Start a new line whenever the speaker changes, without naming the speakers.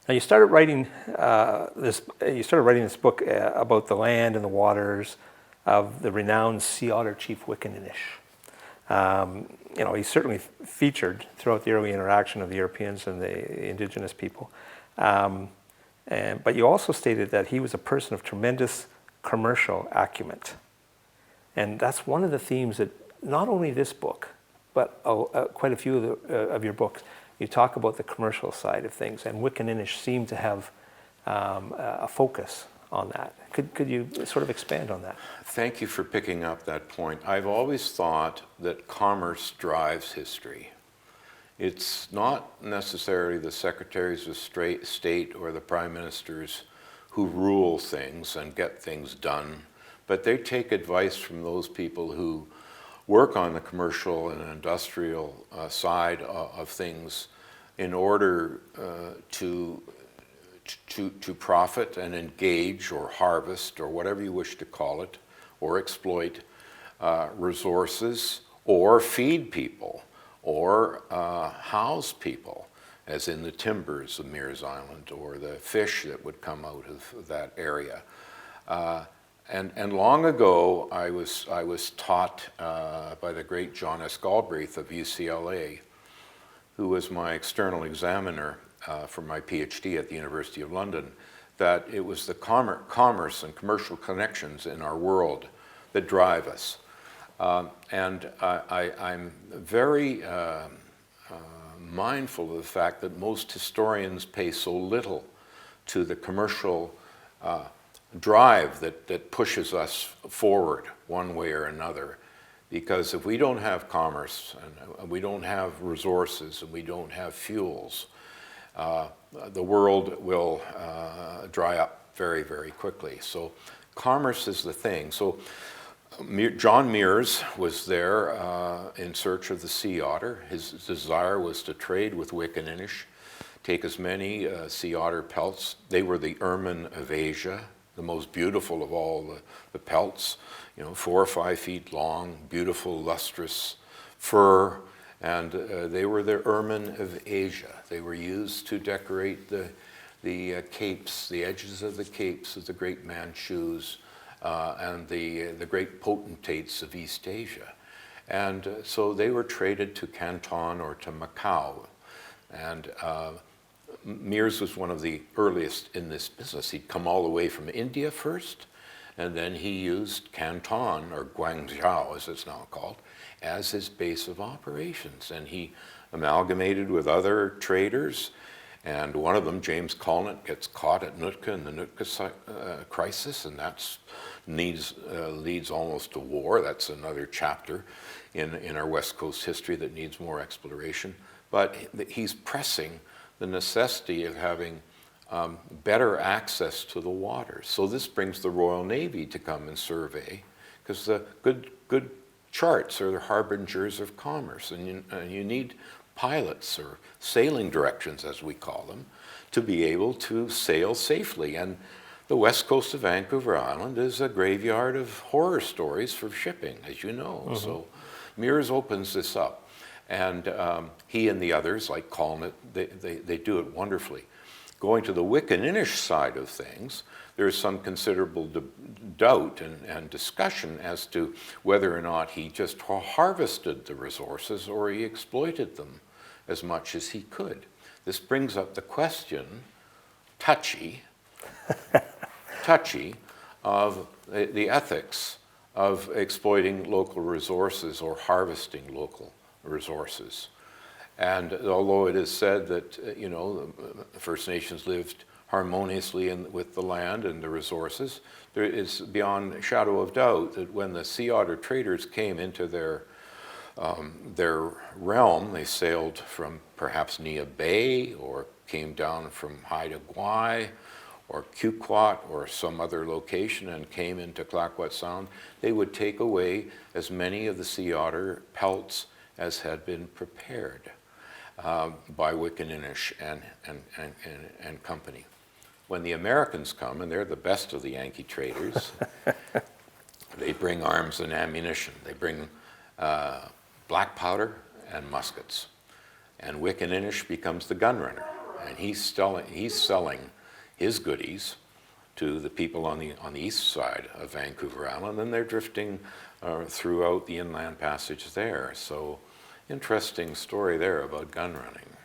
Now you started writing this. You started writing this book about the land and the waters of the renowned sea otter chief Wickaninnish. He's certainly featured throughout the early interaction of the Europeans and the indigenous people. But you also stated that he was a person of tremendous commercial acumen. And that's one of the themes that not only this book, but quite a few of your books, you talk about the commercial side of things, and Wickaninnish seemed to have a focus on that. Could you sort of expand on that?
Thank you for picking up that point. I've always thought that commerce drives history. It's not necessarily the secretaries of state or the prime ministers who rule things and get things done, but they take advice from those people who work on the commercial and industrial side of things in order to profit and engage or harvest or whatever you wish to call it, or exploit resources, or feed people, or house people, as in the timbers of Meares Island, or the fish that would come out of that area. And long ago, I was taught by the great John S. Galbraith of UCLA, who was my external examiner for my PhD at the University of London, that it was the commerce and commercial connections in our world that drive us. And I'm very mindful of the fact that most historians pay so little to the commercial drive that pushes us forward one way or another. Because if we don't have commerce, and we don't have resources, and we don't have fuels, the world will dry up very, very quickly. So commerce is the thing. So John Meares was there in search of the sea otter. His desire was to trade with Wickaninnish, take as many sea otter pelts. They were the ermine of Asia, the most beautiful of all the pelts, 4 or 5 feet long, beautiful, lustrous fur, and they were the ermine of Asia. They were used to decorate the capes, the edges of the capes of the great Manchus, and the great potentates of East Asia. And so they were traded to Canton or to Macau. And Meares was one of the earliest in this business. He'd come all the way from India first, and then he used Canton, or Guangzhou as it's now called, as his base of operations. And he amalgamated with other traders, and one of them, James Colnett, gets caught at Nootka in the Nootka crisis, and that leads almost to war. That's another chapter in our West Coast history that needs more exploration. But he's pressing the necessity of having better access to the waters. So this brings the Royal Navy to come and survey, because the good charts are the harbingers of commerce, and you need pilots, or sailing directions as we call them, to be able to sail safely. And the west coast of Vancouver Island is a graveyard of horror stories for shipping, as you know. Mm-hmm. So Meares opens this up. And he and the others, like Colnett, they do it wonderfully. Going to the Wickaninnish side of things, there's some considerable doubt and discussion as to whether or not he just harvested the resources or he exploited them as much as he could. This brings up the question, touchy, of the ethics of exploiting local resources or harvesting local resources. And although it is said that the First Nations lived harmoniously with the land and the resources, there is beyond a shadow of doubt that when the sea otter traders came into their realm, they sailed from perhaps Nia Bay, or came down from Haida Gwaii or Kukwat or some other location and came into Clayoquot Sound, they would take away as many of the sea otter pelts as had been prepared by Wickaninnish and company. When the Americans come, and they're the best of the Yankee traders, they bring arms and ammunition. They bring black powder and muskets. And Wickaninnish becomes the gun runner. and he's selling his goodies to the people on the east side of Vancouver Island, and they're drifting throughout the inland passage there. So interesting story there about gun running.